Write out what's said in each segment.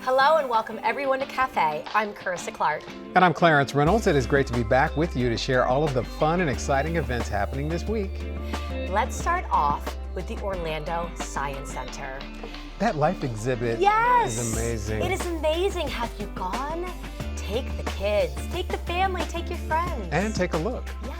Hello and welcome everyone to Cafe. I'm Carissa Clark. And I'm Clarence Reynolds. It is great to be back with you to share all of the fun and exciting events happening this week. Let's start off with the Orlando Science Center. That life exhibit is amazing. It is amazing. Have you gone? Take the kids, take the family, take your friends. And take a look. Yes.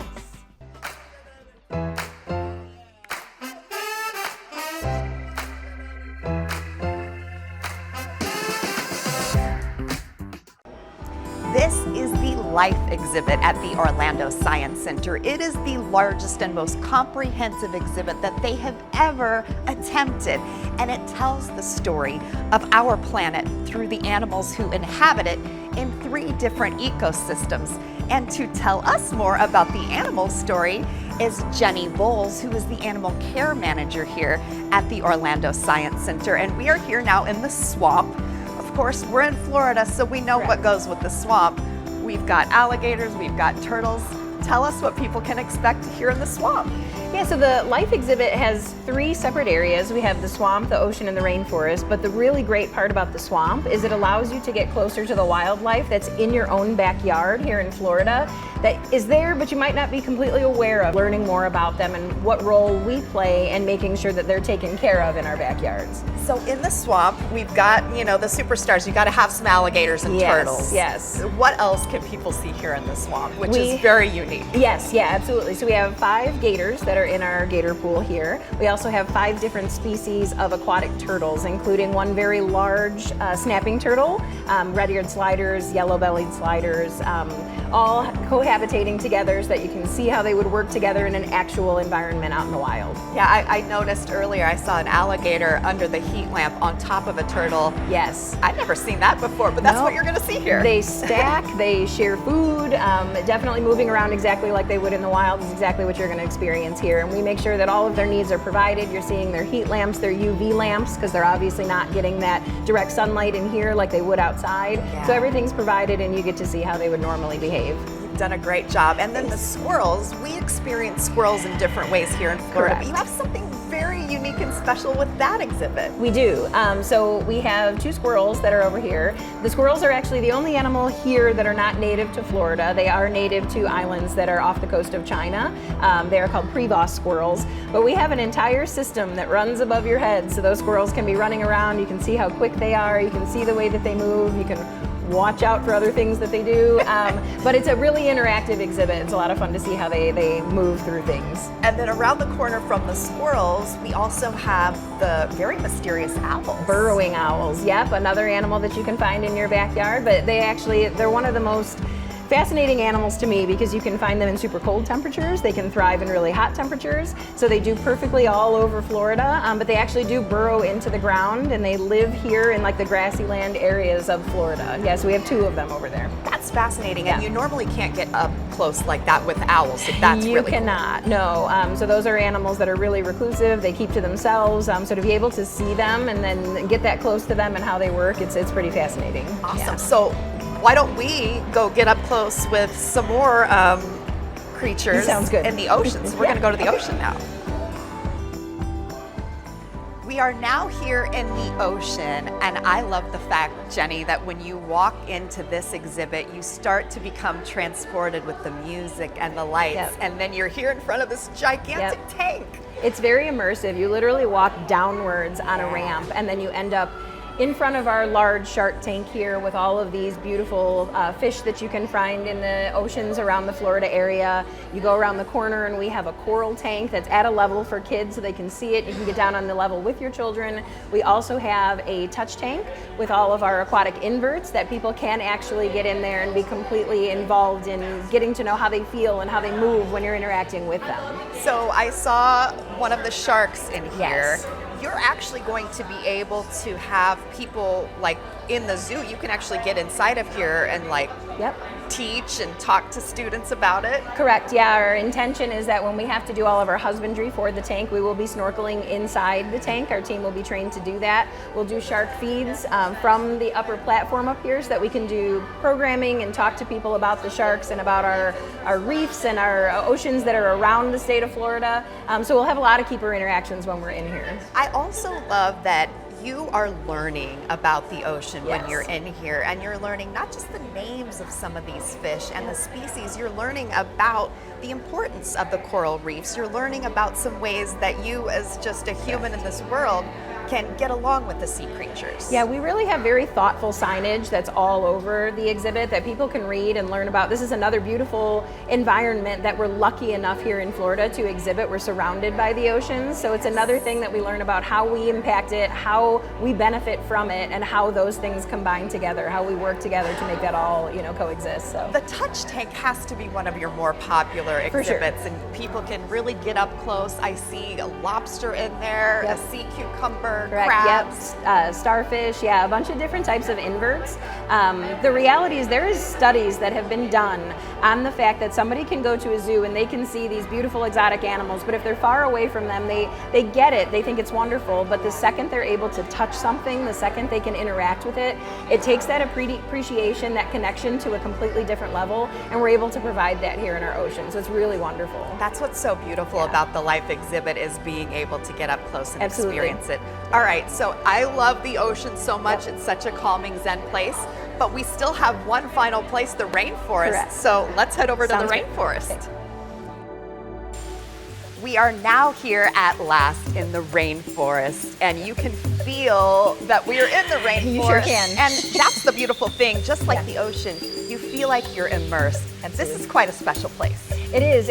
This is the Life exhibit at the Orlando Science Center. It is the largest and most comprehensive exhibit that they have ever attempted, and it tells the story of our planet through the animals who inhabit it in 3 different ecosystems. And to tell us more about the animal story is Jenny Bowles, who is the animal care manager here at the Orlando Science Center. And we are here now in the swamp. Of course, we're in Florida, so we know what goes with the swamp. We've got alligators, we've got turtles. Tell us what people can expect here in the swamp. Yeah, so the Life exhibit has 3 separate areas. We have the swamp, the ocean, and the rainforest. But the really great part about the swamp is it allows you to get closer to the wildlife that's in your own backyard here in Florida that is there, but you might not be completely aware of. Learning more about them and what role we play in making sure that they're taken care of in our backyards. So in the swamp, we've got, the superstars. You got to have some alligators and turtles. Yes. What else can people see here in the swamp, which is very unique? Yes, yeah, absolutely. So we have 5 gators that are in our gator pool here. We also have 5 different species of aquatic turtles, including one very large snapping turtle, red-eared sliders, yellow-bellied sliders, all cohabitating together so that you can see how they would work together in an actual environment out in the wild. Yeah, I noticed earlier I saw an alligator under the heat lamp on top of a turtle. Yes. I've never seen that before, but that's what you're going to see here. They stack, they share food, definitely moving around exactly like they would in the wild is exactly what you're going to experience here. And we make sure that all of their needs are provided. You're seeing their heat lamps, their UV lamps, because they're obviously not getting that direct sunlight in here like they would outside. Yeah. So everything's provided and you get to see how they would normally behave. You've done a great job. And then the squirrels, we experience squirrels in different ways here in Florida. Correct. But you have something very unique and special with that exhibit. We do. So we have 2 squirrels that are over here. The squirrels are actually the only animal here that are not native to Florida. They are native to islands that are off the coast of China. They are called Prevost squirrels. But we have an entire system that runs above your head, so those squirrels can be running around. You can see how quick they are. You can see the way that they move. You can watch out for other things that they do. But it's a really interactive exhibit. It's a lot of fun to see how they move through things. And then around the corner from the squirrels, we also have the very mysterious owls. Burrowing owls, yep, another animal that you can find in your backyard, but they're one of the most fascinating animals to me because you can find them in super cold temperatures. They can thrive in really hot temperatures. So they do perfectly all over Florida, but they actually do burrow into the ground and they live here in like the grassy land areas of Florida. Yeah, so we have 2 of them over there. That's fascinating. And you normally can't get up close like that with owls. So that's you really cannot, no. So those are animals that are really reclusive. They keep to themselves. So to be able to see them and then get that close to them and how they work, it's pretty fascinating. Awesome. Yeah. So why don't we go get up close with some more creatures Sounds good. in the ocean. So we're going to go to the ocean now. We are now here in the ocean, and I love the fact, Jenny, that when you walk into this exhibit, you start to become transported with the music and the lights, and then you're here in front of this gigantic tank. It's very immersive. You literally walk downwards on a ramp, and then you end up in front of our large shark tank here with all of these beautiful fish that you can find in the oceans around the Florida area. You go around the corner and we have a coral tank that's at a level for kids so they can see it. You can get down on the level with your children. We also have a touch tank with all of our aquatic inverts that people can actually get in there and be completely involved in getting to know how they feel and how they move when you're interacting with them. So I saw one of the sharks in here. Yes. You're actually going to be able to have people like in the zoo. You can actually get inside of here and teach and talk to students about it. Correct, yeah. Our intention is that when we have to do all of our husbandry for the tank, we will be snorkeling inside the tank. Our team will be trained to do that. We'll do shark feeds from the upper platform up here so that we can do programming and talk to people about the sharks and about our reefs and our oceans that are around the state of Florida. So we'll have a lot of keeper interactions when we're in here. I also love that you are learning about the ocean when Yes. you're in here, and you're learning not just the names of some of these fish and the species, you're learning about the importance of the coral reefs. You're learning about some ways that you, as just a human in this world, can get along with the sea creatures. Yeah, we really have very thoughtful signage that's all over the exhibit that people can read and learn about. This is another beautiful environment that we're lucky enough here in Florida to exhibit. We're surrounded by the ocean, so it's another thing that we learn about how we impact it, how we benefit from it, and how those things combine together, how we work together to make that all, coexist. So The touch tank has to be one of your more popular For sure. exhibits, and people can really get up close. I see a lobster in there, Yep. a sea cucumber, correct, crabs. yep, starfish, yeah, a bunch of different types of inverts. The reality is there is studies that have been done on the fact that somebody can go to a zoo and they can see these beautiful exotic animals, but if they're far away from them, they get it, they think it's wonderful, but the second they're able to touch something, the second they can interact with it, it takes that appreciation, that connection to a completely different level, and we're able to provide that here in our ocean, so it's really wonderful. That's what's so beautiful about the Life exhibit, is being able to get up close and Absolutely. experience it. All right, so I love the ocean so much. It's such a calming Zen place, but we still have one final place, the rainforest. Correct. So let's head over to Sounds the good. rainforest. Okay. We are now here at last in the rainforest, and you can feel that we are in the rainforest. You sure can. And that's the beautiful thing, just like the ocean, you feel like you're immersed. Absolutely. This is quite a special place. It is.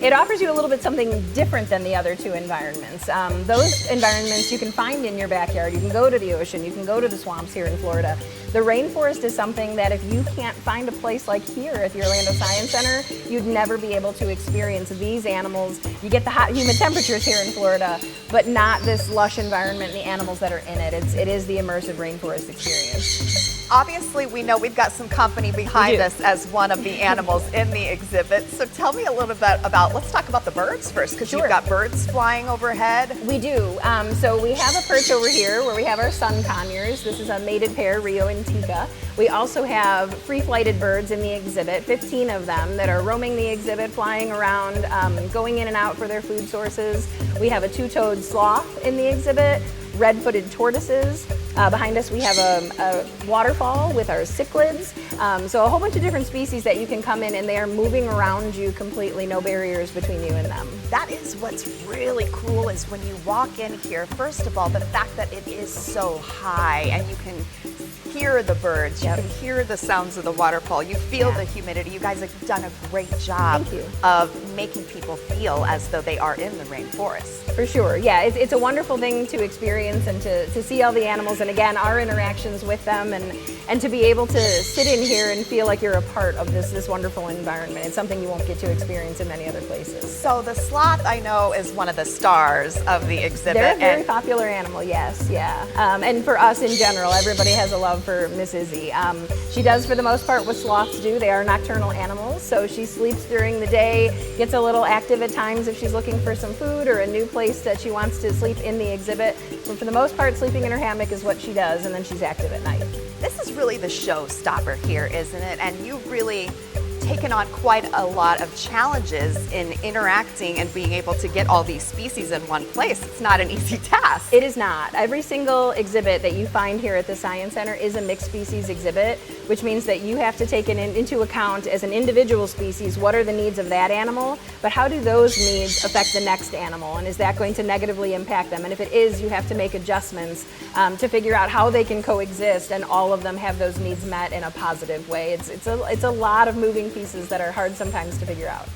It offers you a little bit something different than the other two environments. Those environments you can find in your backyard. You can go to the ocean. You can go to the swamps here in Florida. The rainforest is something that if you can't find a place like here at the Orlando Science Center, you'd never be able to experience these animals. You get the hot, humid temperatures here in Florida, but not this lush environment and the animals that are in it. It is the immersive rainforest experience. Obviously, we know we've got some company behind do. us as one of the animals in the exhibit. So tell me a little bit about, let's talk about the birds first, because Sure. you've got birds flying overhead. We do. So we have a perch over here where we have our sun conures. This is a mated pair, Rio and Tika. We also have free-flighted birds in the exhibit, 15 of them that are roaming the exhibit, flying around, going in and out for their food sources. We have a two-toed sloth in the exhibit, red-footed tortoises. Behind us we have a waterfall with our cichlids. So a whole bunch of different species that you can come in and they are moving around you completely, no barriers between you and them. That is what's really cool, is when you walk in here, first of all, the fact that it is so high and you can hear the birds, Yep. you can hear the sounds of the waterfall, you feel Yeah. the humidity. You guys have done a great job Thank you. of making people feel as though they are in the rainforest. For sure, yeah, it's a wonderful thing to experience and to see all the animals, and again, our interactions with them, and to be able to sit in here and feel like you're a part of this wonderful environment. It's something you won't get to experience in many other places. So the sloth, I know, is one of the stars of the exhibit. They're a very and popular animal, yes, yeah. And for us in general, everybody has a love for Miss Izzy. She does, for the most part, what sloths do. They are nocturnal animals, so she sleeps during the day, gets a little active at times if she's looking for some food or a new place that she wants to sleep in the exhibit. But for the most part, sleeping in her hammock is what she does, and then she's active at night. This is really the showstopper here, isn't it? And you've really taken on quite a lot of challenges in interacting and being able to get all these species in one place. It's not an easy task. It is not. Every single exhibit that you find here at the Science Center is a mixed species exhibit, which means that you have to take into account as an individual species, what are the needs of that animal, but how do those needs affect the next animal, and is that going to negatively impact them? And if it is, you have to make adjustments to figure out how they can coexist and all of them have those needs met in a positive way. It's a lot of moving pieces that are hard sometimes to figure out.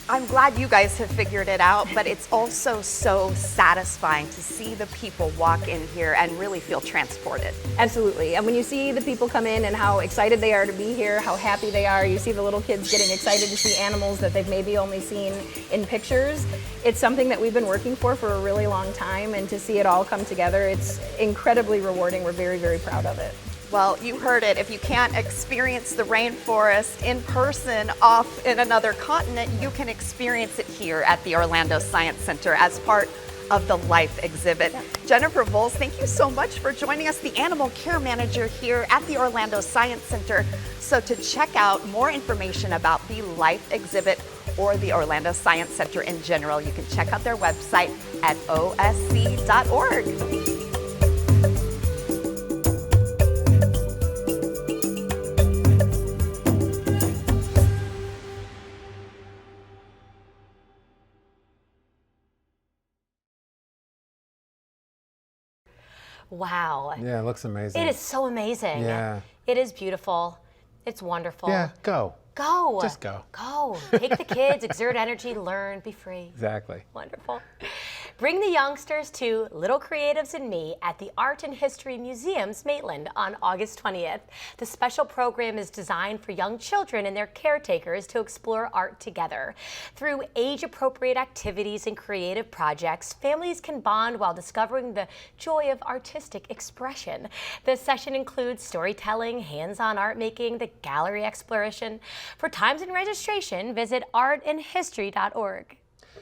I'm glad you guys have figured it out, but it's also so satisfying to see the people walk in here and really feel transported. Absolutely. And when you see the people come in and how excited they are to be here, how happy they are, you see the little kids getting excited to see animals that they've maybe only seen in pictures. It's something that we've been working for a really long time, and to see it all come together, it's incredibly rewarding. We're very, very proud of it. Well, you heard it. If you can't experience the rainforest in person off in another continent, you can experience it here at the Orlando Science Center as part of the Life exhibit. Jennifer Voles, thank you so much for joining us, the Animal Care Manager here at the Orlando Science Center. So to check out more information about the Life exhibit or the Orlando Science Center in general, you can check out their website at osc.org. Wow. Yeah, it looks amazing. It is so amazing. Yeah. It is beautiful. It's wonderful. Yeah, go. Go. Just go. Go. Take the kids, exert energy, learn, be free. Exactly. Wonderful. Bring the youngsters to Little Creatives and Me at the Art and History Museums, Maitland, on August 20th. The special program is designed for young children and their caretakers to explore art together. Through age-appropriate activities and creative projects, families can bond while discovering the joy of artistic expression. The session includes storytelling, hands-on art making, the gallery exploration. For times and registration, visit artandhistory.org.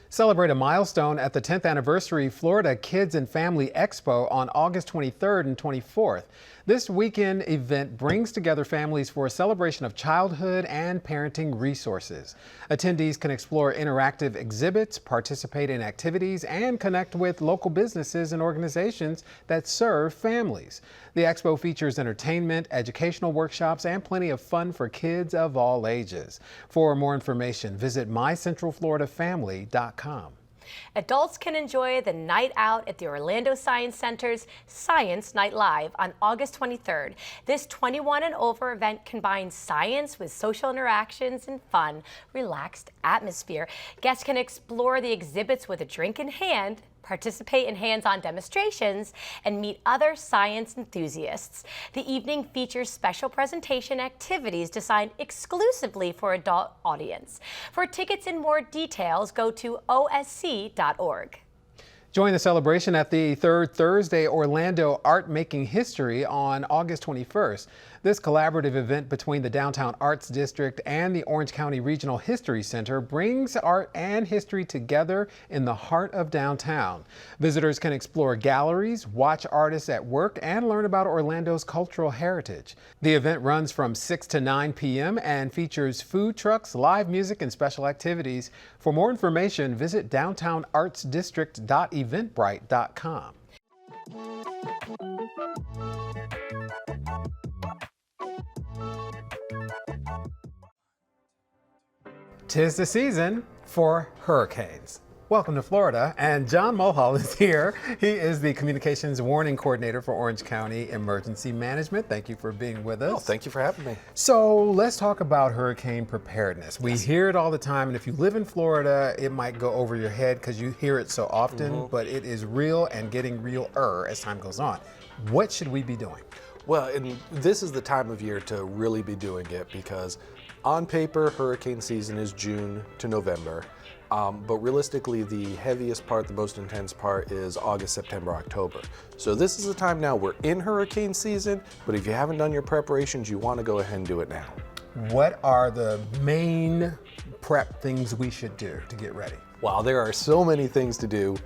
Celebrate a milestone at the 10th anniversary Florida Kids and Family Expo on August 23rd and 24th. This weekend event brings together families for a celebration of childhood and parenting resources. Attendees can explore interactive exhibits, participate in activities, and connect with local businesses and organizations that serve families. The expo features entertainment, educational workshops, and plenty of fun for kids of all ages. For more information, visit mycentralfloridafamily.com. Adults can enjoy the night out at the Orlando Science Center's Science Night Live on August 23rd. This 21 and over event combines science with social interactions and fun, relaxed atmosphere. Guests can explore the exhibits with a drink in hand, participate in hands-on demonstrations, and meet other science enthusiasts. The evening features special presentation activities designed exclusively for adult audience. For tickets and more details, go to osc.org. Join the celebration at the third Thursday Orlando Art Making History on August 21st. This collaborative event between the Downtown Arts District and the Orange County Regional History Center brings art and history together in the heart of downtown. Visitors can explore galleries, watch artists at work, and learn about Orlando's cultural heritage. The event runs from 6 to 9 p.m. and features food trucks, live music, and special activities. For more information, visit downtownartsdistrict.eventbrite.com. Tis the season for hurricanes. Welcome to Florida, and John Mulhall is here. He is the Communications Warning Coordinator for Orange County Emergency Management. Thank you for being with us. Oh, thank you for having me. So let's talk about hurricane preparedness. We hear it all the time, and if you live in Florida, it might go over your head because you hear it so often, but it is real and getting realer as time goes on. What should we be doing? Well, and this is the time of year to really be doing it because on paper, hurricane season is June to November. But realistically, the heaviest part, the most intense part is August, September, October. So this is the time now we're in hurricane season, but if you haven't done your preparations, you want to go ahead and do it now. What are the main prep things we should do to get ready? Wow, there are so many things to do.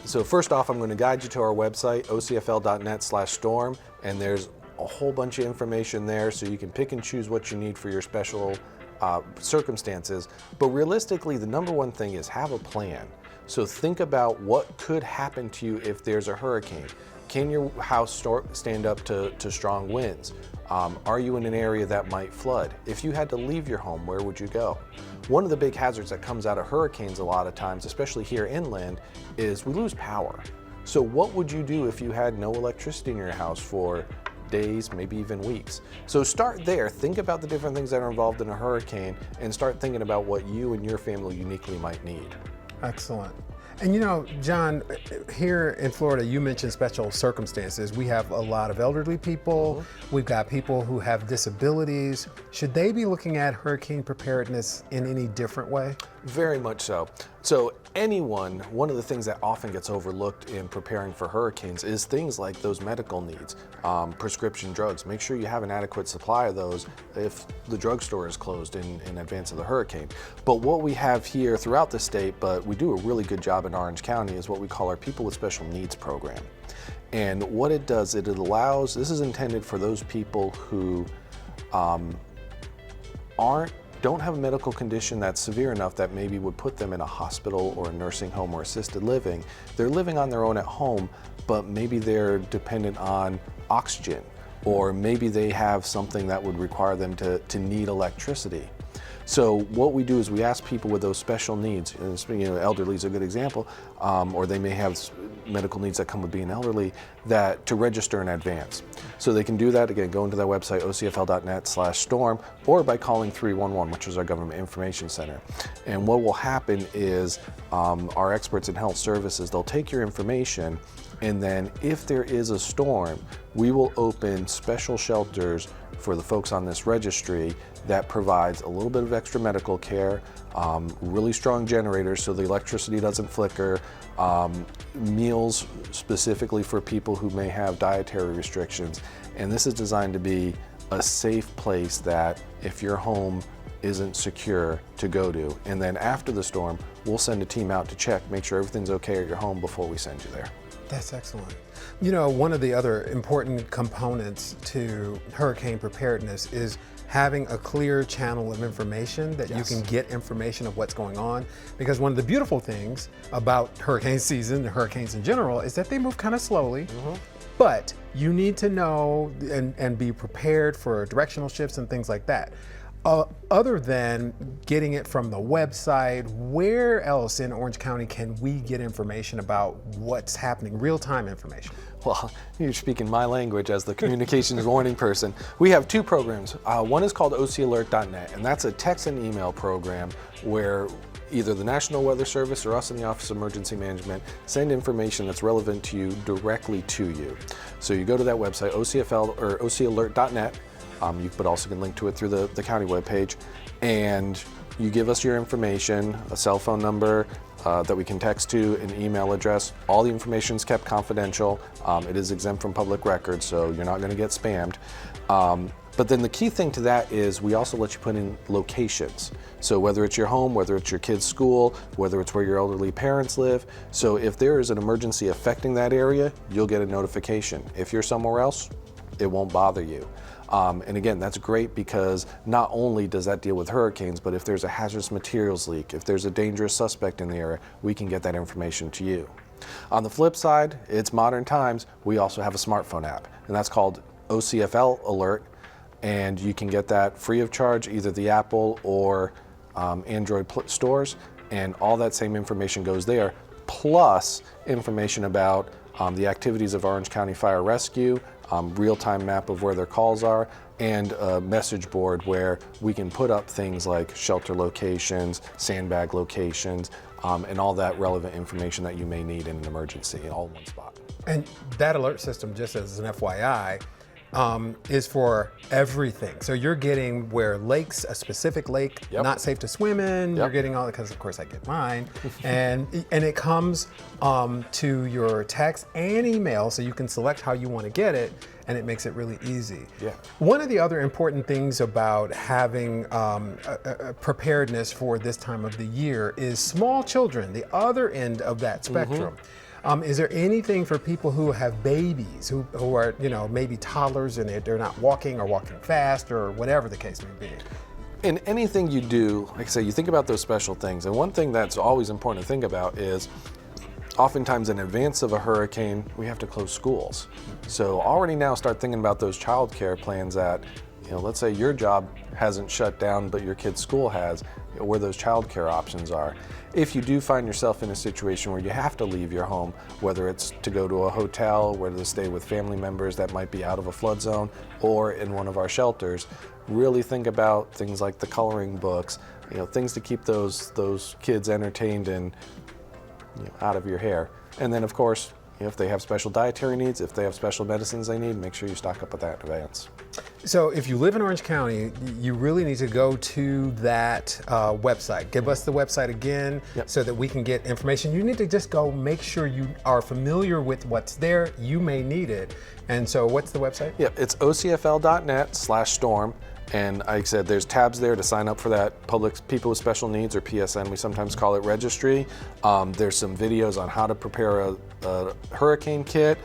So first off, I'm going to guide you to our website, ocfl.net/storm, and there's a whole bunch of information there so you can pick and choose what you need for your special circumstances. But realistically, the number one thing is have a plan. So think about what could happen to you if there's a hurricane. Can your house stand up to strong winds? Are you in an area that might flood? If you had to leave your home, where would you go? One of the big hazards that comes out of hurricanes a lot of times, especially here inland, is we lose power. So what would you do if you had no electricity in your house for days, maybe even weeks? So start there, think about the different things that are involved in a hurricane, and start thinking about what you and your family uniquely might need. Excellent. And you know, John, here in Florida, you mentioned special circumstances. We have a lot of elderly people. We've got people who have disabilities. Should they be looking at hurricane preparedness in any different way? Very much so. So one of the things that often gets overlooked in preparing for hurricanes is things like those medical needs, prescription drugs. Make sure you have an adequate supply of those if the drugstore is closed in advance of the hurricane. But what we have here throughout the state, but we do a really good job in Orange County, is what we call our People with Special Needs program. And what it does, this is intended for those people who don't have a medical condition that's severe enough that maybe would put them in a hospital or a nursing home or assisted living. They're living on their own at home, but maybe they're dependent on oxygen, or maybe they have something that would require them to need electricity. So what we do is we ask people with those special needs, and elderly is a good example, or they may have medical needs that come with being elderly, that to register in advance. So they can do that, again, go into that website, ocfl.net/storm, or by calling 311, which is our government information center. And what will happen is our experts in health services, they'll take your information, and then if there is a storm, we will open special shelters for the folks on this registry that provides a little bit of extra medical care, really strong generators so the electricity doesn't flicker, meals specifically for people who may have dietary restrictions. And this is designed to be a safe place that if your home isn't secure to go to. And then after the storm, we'll send a team out to check, make sure everything's okay at your home before we send you there. That's excellent. You know, one of the other important components to hurricane preparedness is having a clear channel of information that you can get information of what's going on. Because one of the beautiful things about hurricane season, the hurricanes in general, is that they move kind of slowly. But you need to know and be prepared for directional shifts and things like that. Other than getting it from the website, where else in Orange County can we get information about what's happening, real-time information? Well, you're speaking my language as the communications warning person. We have two programs. One is called ocalert.net, and that's a text and email program where either the National Weather Service or us in the Office of Emergency Management send information that's relevant to you directly to you. So you go to that website, OCFL or ocalert.net. But also can link to it through the county webpage, and you give us your information, a cell phone number that we can text to, an email address. All the information is kept confidential. It is exempt from public records, so you're not going to get spammed. But then the key thing to that is we also let you put in locations. So whether it's your home, whether it's your kid's school, whether it's where your elderly parents live. So if there is an emergency affecting that area, you'll get a notification. If you're somewhere else, it won't bother you. And again, that's great because not only does that deal with hurricanes, but if there's a hazardous materials leak, if there's a dangerous suspect in the area, we can get that information to you. On the flip side, it's modern times, we also have a smartphone app, and that's called OCFL Alert, and you can get that free of charge, either the Apple or Android stores, and all that same information goes there, plus information about the activities of Orange County Fire Rescue, real-time map of where their calls are, and a message board where we can put up things like shelter locations, sandbag locations, and all that relevant information that you may need in an emergency, all in one spot. And that alert system, just as an FYI, is for everything. So you're getting where lakes, a specific lake, not safe to swim in. You're getting all, because of course I get mine, and it comes to your text and email, so you can select how you want to get it, and it makes it really easy. One of the other important things about having a preparedness for this time of the year is small children, the other end of that spectrum. Is there anything for people who have babies, who are, maybe toddlers and they're not walking or walking fast or whatever the case may be? In anything you do, like I say, you think about those special things. And one thing that's always important to think about is oftentimes in advance of a hurricane, we have to close schools. So already now start thinking about those child care plans that, let's say your job hasn't shut down, but your kid's school has, where those child care options are. If you do find yourself in a situation where you have to leave your home, whether it's to go to a hotel, whether to stay with family members that might be out of a flood zone, or in one of our shelters, really think about things like the coloring books, things to keep those kids entertained and out of your hair. And then of course, if they have special dietary needs, if they have special medicines they need, make sure you stock up with that in advance. So if you live in Orange County, you really need to go to that website. Give us the website again so that we can get information. You need to just go make sure you are familiar with what's there. You may need it. And so what's the website? It's ocfl.net/storm. And like I said, there's tabs there to sign up for that Public People with Special Needs, or PSN, we sometimes call it, registry. There's some videos on how to prepare a hurricane kit,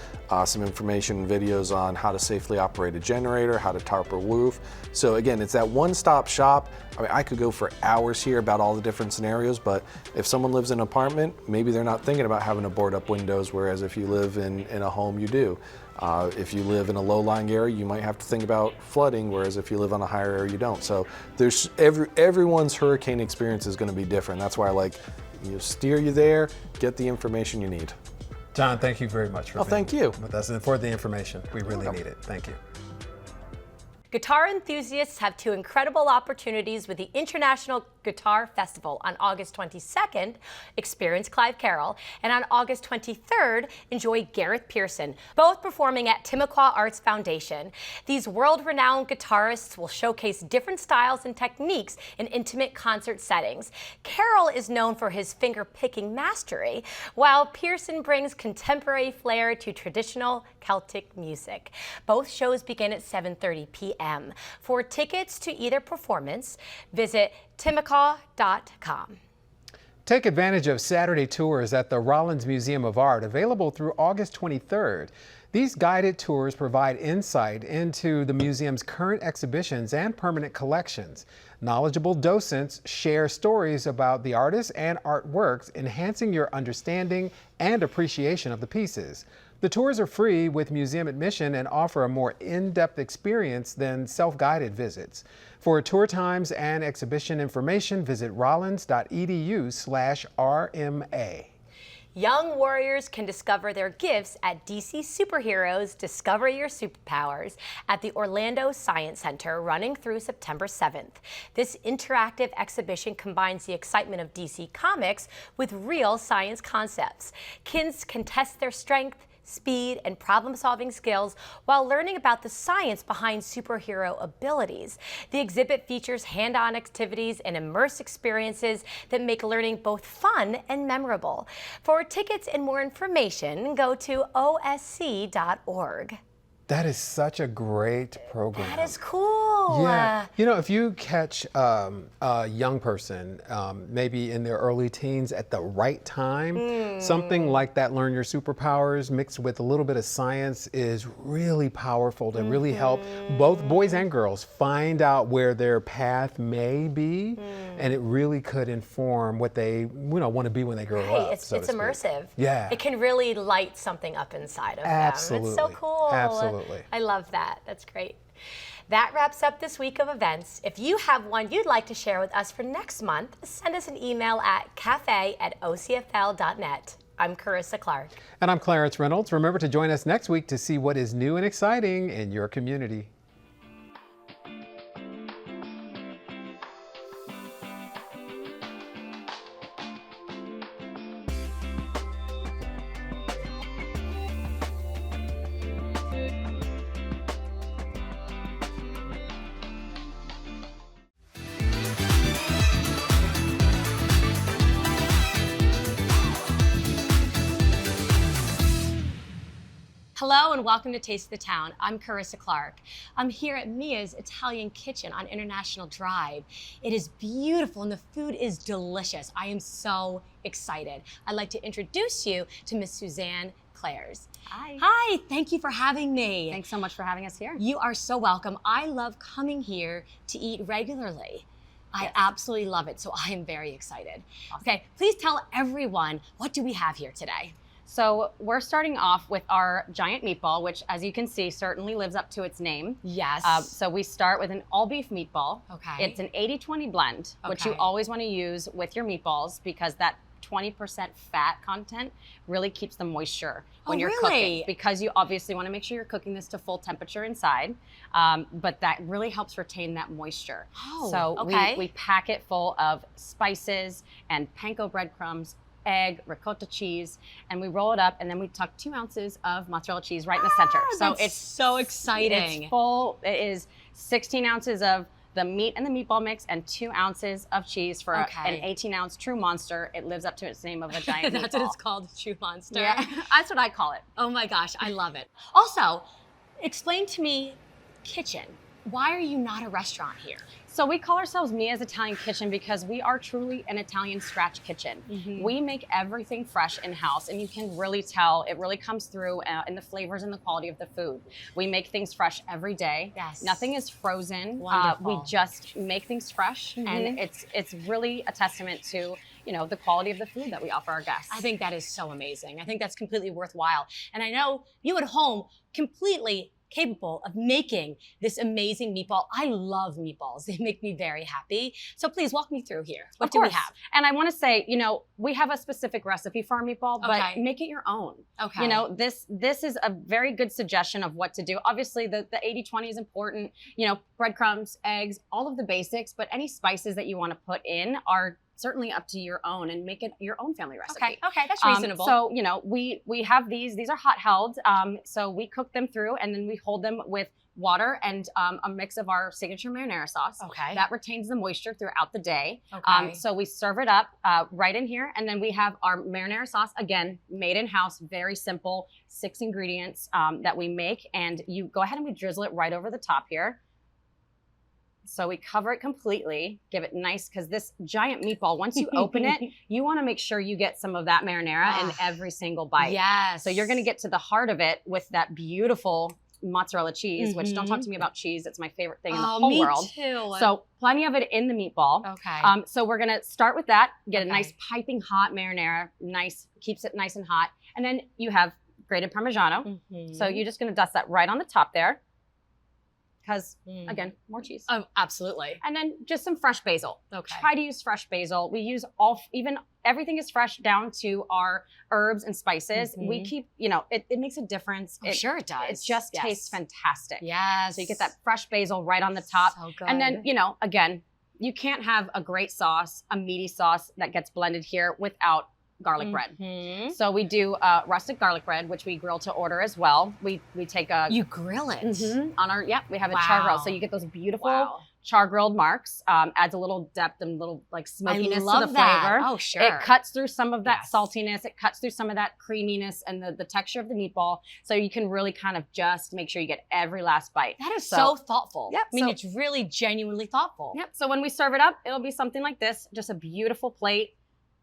some information and videos on how to safely operate a generator, how to tarp a roof. So again, it's that one-stop shop. I mean, I could go for hours here about all the different scenarios, but if someone lives in an apartment, maybe they're not thinking about having to board up windows, whereas if you live in a home, you do. If you live in a low-lying area, you might have to think about flooding, whereas if you live on a higher area, you don't. So there's everyone's hurricane experience is going to be different. That's why I like, steer you there, get the information you need. John, thank you very much for being thank you. with us and for the information. We really need it. Thank you. Guitar enthusiasts have two incredible opportunities with the International Guitar Festival on August 22nd. Experience Clive Carroll, and on August 23rd, enjoy Gareth Pearson, both performing at Timucua Arts Foundation. These world-renowned guitarists will showcase different styles and techniques in intimate concert settings. Carroll is known for his finger-picking mastery, while Pearson brings contemporary flair to traditional Celtic music. Both shows begin at 7:30 p.m. For tickets to either performance, visit timucua.com. Take advantage of Saturday tours at the Rollins Museum of Art, available through August 23rd. These guided tours provide insight into the museum's current exhibitions and permanent collections. Knowledgeable docents share stories about the artists and artworks, enhancing your understanding and appreciation of the pieces. The tours are free with museum admission and offer a more in-depth experience than self-guided visits. For tour times and exhibition information, visit rollins.edu/RMA. Young warriors can discover their gifts at DC Superheroes Discover Your Superpowers at the Orlando Science Center, running through September 7th. This interactive exhibition combines the excitement of DC Comics with real science concepts. Kids can test their strength, speed, and problem-solving skills while learning about the science behind superhero abilities. The exhibit features hand-on activities and immersive experiences that make learning both fun and memorable. For tickets and more information, go to osc.org. That is such a great program. That is cool. Yeah. You know, if you catch a young person, maybe in their early teens at the right time, something like that Learn Your Superpowers mixed with a little bit of science is really powerful to really help both boys and girls find out where their path may be, and it really could inform what they want to be when they grow up. It's immersive. Yeah. It can really light something up inside of Absolutely. them. It's so cool. Absolutely. I love that. That's great. That wraps up this week of events. If you have one you'd like to share with us for next month, send us an email at cafe@ocfl.net. I'm Carissa Clark. And I'm Clarence Reynolds. Remember to join us next week to see what is new and exciting in your community. Hello and welcome to Taste of the Town. I'm Carissa Clark. I'm here at Mia's Italian Kitchen on International Drive. It is beautiful and the food is delicious. I am so excited. I'd like to introduce you to Miss Suzanne Clares. Hi. Hi, thank you for having me. Thanks so much for having us here. You are so welcome. I love coming here to eat regularly. I absolutely love it, so I am very excited. Awesome. Okay, please tell everyone, what do we have here today? So we're starting off with our giant meatball, which, as you can see, certainly lives up to its name. Yes. So we start with an all-beef meatball. Okay. It's an 80-20 blend, which you Okay. always want to use with your meatballs because that 20% fat content really keeps the moisture when you're really? cooking, because you obviously want to make sure you're cooking this to full temperature inside, but that really helps retain that moisture. Oh, so okay. we pack it full of spices and panko breadcrumbs, egg, ricotta cheese, and we roll it up, and then we tuck 2 ounces of mozzarella cheese right in the center. So that's it's so exciting. It's full. It is 16 ounces of the meat and the meatball mix and 2 ounces of cheese for Okay. an 18-ounce True Monster. It lives up to its name of a giant That's meatball. what it's called, True Monster. Yeah, that's what I call it. Oh my gosh, I love it. Also, explain to me kitchen. why are you not a restaurant here? So we call ourselves Mia's Italian Kitchen because we are truly an Italian scratch kitchen. We make everything fresh in-house, and you can really tell it really comes through in the flavors and the quality of the food. We make things fresh every day. Yes. Nothing is frozen. Wonderful. We just make things fresh, and it's really a testament to the quality of the food that we offer our guests. I think that is so amazing. I think that's completely worthwhile. And I know you at home completely capable of making this amazing meatball. I love meatballs. They make me very happy. So please walk me through here. What do we have? And I want to say, we have a specific recipe for our meatball, but Okay. make it your own. Okay. This is a very good suggestion of what to do. Obviously, the 80-20 is important. Breadcrumbs, eggs, all of the basics, but any spices that you want to put in are certainly up to your own, and make it your own family recipe. Okay, that's reasonable. So, we have these are hot held. So we cook them through, and then we hold them with water and a mix of our signature marinara sauce. Okay. That retains the moisture throughout the day. Okay. So we serve it up right in here, and then we have our marinara sauce, again, made in-house, very simple, 6 ingredients that we make, and you go ahead and we drizzle it right over the top here. So we cover it completely, give it nice, because this giant meatball, once you open it, you want to make sure you get some of that marinara in every single bite. Yes. So you're going to get to the heart of it with that beautiful mozzarella cheese, which don't talk to me about cheese. It's my favorite thing in the whole world. Too. So plenty of it in the meatball. Okay. So we're going to start with that, get a Okay. nice piping hot marinara, keeps it nice and hot. And then you have grated Parmigiano. So you're just going to dust that right on the top there. Because, again, more cheese. Oh, absolutely. And then just some fresh basil. Okay. Try to use fresh basil. We use everything is fresh down to our herbs and spices. We keep, it makes a difference. Sure it does. It just Yes. tastes fantastic. Yes. So you get that fresh basil right on the top. So good. And then, again, you can't have a great sauce, a meaty sauce that gets blended here without garlic bread. So we do rustic garlic bread, which we grill to order as well. We take a You grill it. on our we have a char grill, so you get those beautiful char grilled marks. Adds a little depth and little smokiness love to the that. flavor. Oh, sure. It cuts through some of that Yes. saltiness. It cuts through some of that creaminess and the texture of the meatball. So you can really kind of just make sure you get every last bite. That is so thoughtful. Yep, I mean, so- it's really genuinely thoughtful. Yep. So when we serve it up, it'll be something like this, just a beautiful plate.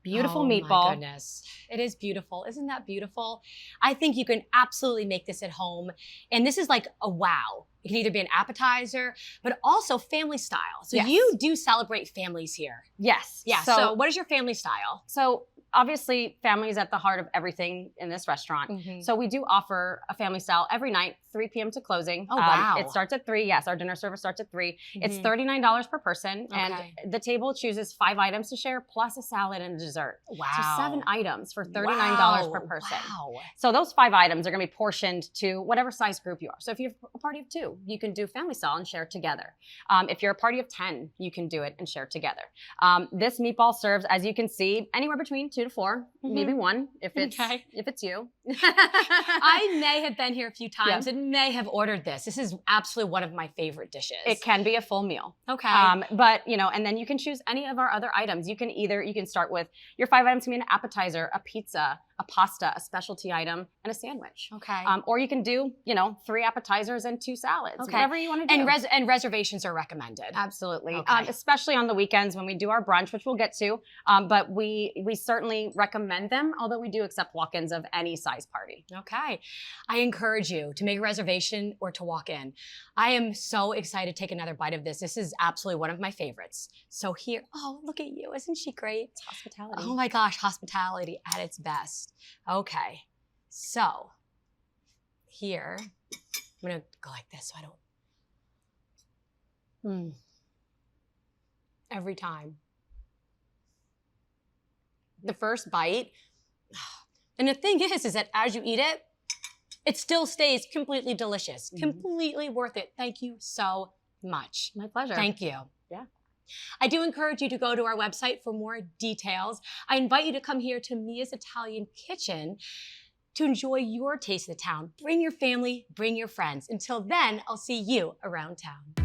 Beautiful Oh, my meatball. goodness. It is beautiful. Isn't that beautiful? I think you can absolutely make this at home. And this is like a wow. It can either be an appetizer, but also family style. So Yes. you do celebrate families here. Yes. Yeah. So what is your family style? So obviously, family is at the heart of everything in this restaurant. So we do offer a family style every night, 3 p.m. to closing. Oh, wow. It starts at 3. Yes, our dinner service starts at 3. It's Mhm. $39 per person, and Okay. the table chooses 5 items to share, plus a salad and a dessert. Wow. So 7 items for $39 per Wow. person. Wow. So those 5 items are going to be portioned to whatever size group you are. So if you're a party of 2, you can do family style and share together. If you're a party of 10, you can do it and share together. This meatball serves, as you can see, anywhere between 2 to 4, maybe 1 if it's you. I may have been here a few times Yeah. and may have ordered this. This is absolutely one of my favorite dishes. It can be a full meal. Okay. But and then you can choose any of our other items. You can start with your 5 items can be an appetizer, a pizza, a pasta, a specialty item, and a sandwich. Okay. Or you can do 3 appetizers and 2 salads. Okay. Whatever you want to do. and reservations are recommended. Absolutely. Okay. Especially on the weekends when we do our brunch, which we'll get to. But we certainly recommend them, although we do accept walk-ins of any size party. Okay. I encourage you to make a reservation or to walk in. I am so excited to take another bite of this. This is absolutely one of my favorites. So here, oh, look at you. Isn't she great? It's hospitality. Oh my gosh, hospitality at its best. Okay. So here, I'm going to go like this so I don't. Every time. The first bite. And the thing is that as you eat it, it still stays completely delicious, completely worth it. Thank you so much. My pleasure. Thank you. Yeah. I do encourage you to go to our website for more details. I invite you to come here to Mia's Italian Kitchen to enjoy your taste of the town. Bring your family, bring your friends. Until then, I'll see you around town.